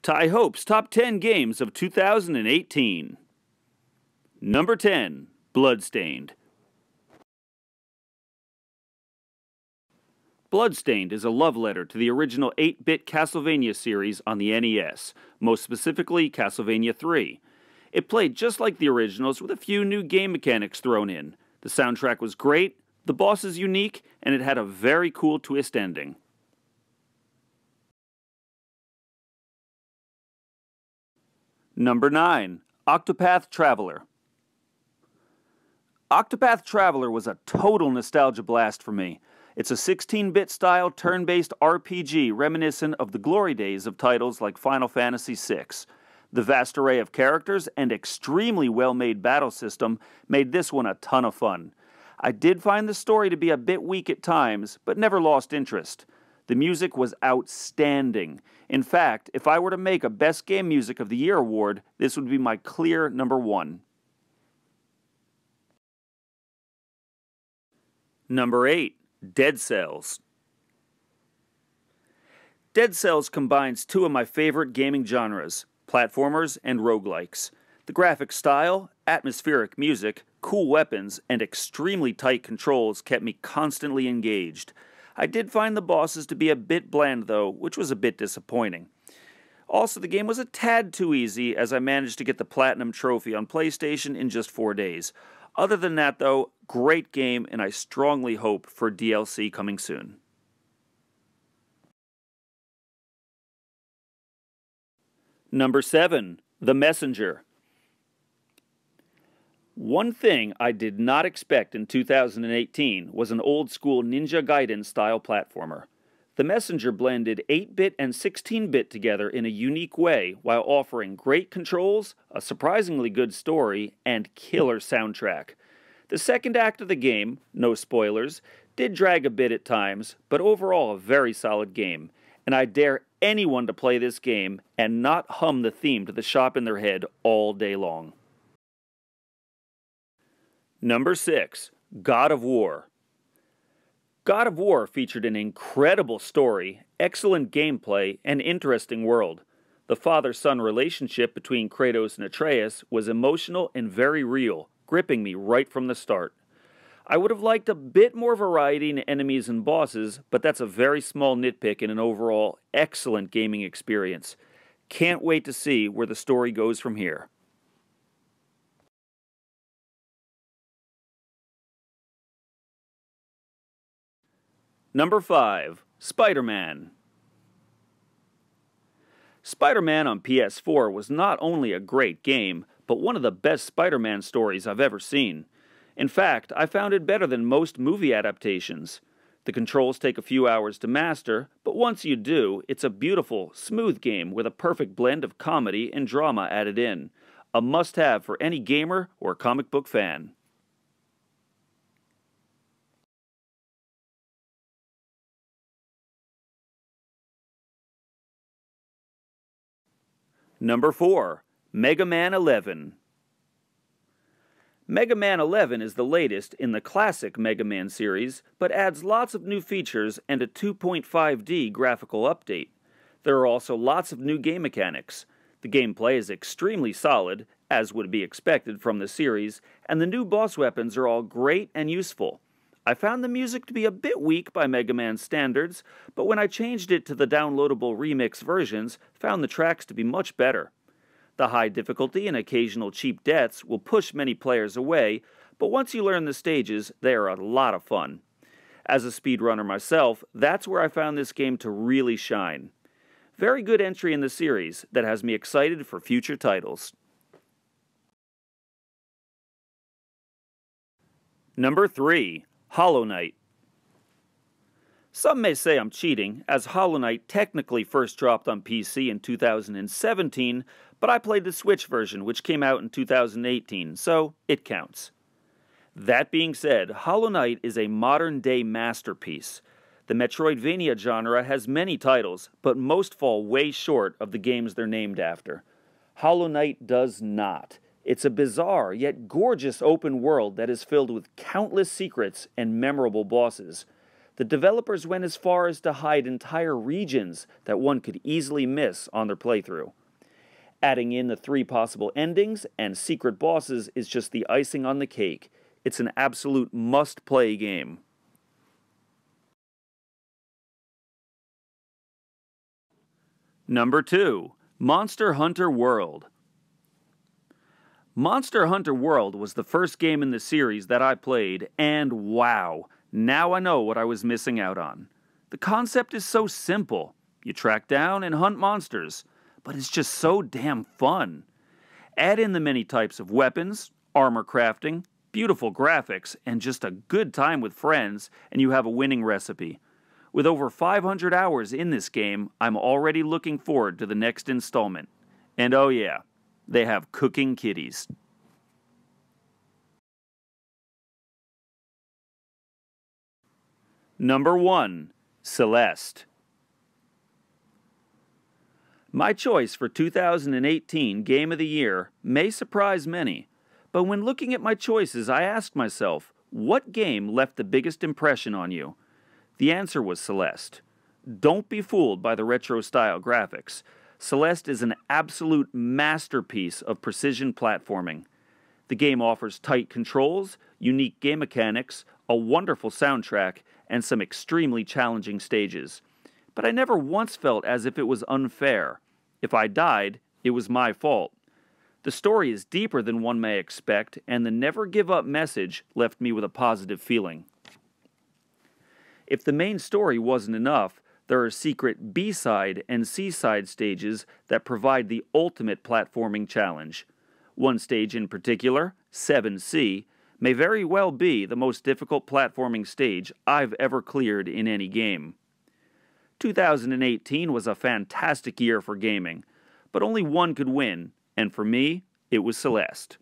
Ty Hope's Top 10 Games of 2018. Number 10, Bloodstained. Bloodstained is a love letter to the original 8-bit Castlevania series on the NES, most specifically Castlevania 3. It played just like the originals with a few new game mechanics thrown in. The soundtrack was great, the boss is unique, and it had a very cool twist ending. Number 9, Octopath Traveler. Octopath Traveler was a total nostalgia blast for me. It's a 16-bit style turn-based RPG reminiscent of the glory days of titles like Final Fantasy VI. The vast array of characters and extremely well-made battle system made this one a ton of fun. I did find the story to be a bit weak at times, but never lost interest. The music was outstanding. In fact, if I were to make a Best Game Music of the Year award, this would be my clear number 1. Number 8, Dead Cells. Dead Cells combines two of my favorite gaming genres, platformers and roguelikes. The graphic style, atmospheric music, cool weapons, and extremely tight controls kept me constantly engaged. I did find the bosses to be a bit bland though, which was a bit disappointing. Also, the game was a tad too easy as I managed to get the Platinum Trophy on PlayStation in just 4 days. Other than that though, great game, and I strongly hope for DLC coming soon. Number 7, The Messenger. One thing I did not expect in 2018 was an old-school Ninja Gaiden style platformer. The Messenger blended 8-bit and 16-bit together in a unique way while offering great controls, a surprisingly good story, and killer soundtrack. The second act of the game, no spoilers, did drag a bit at times, but overall a very solid game, and I dare anyone to play this game and not hum the theme to the shop in their head all day long. Number 6, God of War. God of War featured an incredible story, excellent gameplay, and interesting world. The father-son relationship between Kratos and Atreus was emotional and very real, gripping me right from the start. I would have liked a bit more variety in enemies and bosses, but that's a very small nitpick in an overall excellent gaming experience. Can't wait to see where the story goes from here. Number 5, Spider-Man. Spider-Man on PS4 was not only a great game, but one of the best Spider-Man stories I've ever seen. In fact, I found it better than most movie adaptations. The controls take a few hours to master, but once you do, it's a beautiful, smooth game with a perfect blend of comedy and drama added in. A must-have for any gamer or comic book fan. Number 4, Mega Man 11. Mega Man 11 is the latest in the classic Mega Man series, but adds lots of new features and a 2.5D graphical update. There are also lots of new game mechanics. The gameplay is extremely solid, as would be expected from the series, and the new boss weapons are all great and useful. I found the music to be a bit weak by Mega Man standards, but when I changed it to the downloadable remix versions, found the tracks to be much better. The high difficulty and occasional cheap deaths will push many players away, but once you learn the stages, they are a lot of fun. As a speedrunner myself, that's where I found this game to really shine. Very good entry in the series that has me excited for future titles. Number 3, Hollow Knight. Some may say I'm cheating, as Hollow Knight technically first dropped on PC in 2017, but I played the Switch version, which came out in 2018, so it counts. That being said, Hollow Knight is a modern-day masterpiece. The Metroidvania genre has many titles, but most fall way short of the games they're named after. Hollow Knight does not. It's a bizarre yet gorgeous open world that is filled with countless secrets and memorable bosses. The developers went as far as to hide entire regions that one could easily miss on their playthrough. Adding in the 3 possible endings and secret bosses is just the icing on the cake. It's an absolute must-play game. Number 2. Monster Hunter World. Monster Hunter World was the first game in the series that I played, and wow, now I know what I was missing out on. The concept is so simple. You track down and hunt monsters, but it's just so damn fun. Add in the many types of weapons, armor crafting, beautiful graphics, and just a good time with friends, and you have a winning recipe. With over 500 hours in this game, I'm already looking forward to the next installment. And oh yeah, they have cooking kitties. Number 1. Celeste. My choice for 2018 Game of the Year may surprise many, but when looking at my choices, I asked myself, what game left the biggest impression on you? The answer was Celeste. Don't be fooled by the retro-style graphics. Celeste is an absolute masterpiece of precision platforming. The game offers tight controls, unique game mechanics, a wonderful soundtrack, and some extremely challenging stages. But I never once felt as if it was unfair. If I died, it was my fault. The story is deeper than one may expect, and the never give up message left me with a positive feeling. If the main story wasn't enough, there are secret B-side and C-side stages that provide the ultimate platforming challenge. One stage in particular, 7C, may very well be the most difficult platforming stage I've ever cleared in any game. 2018 was a fantastic year for gaming, but only one could win, and for me, it was Celeste.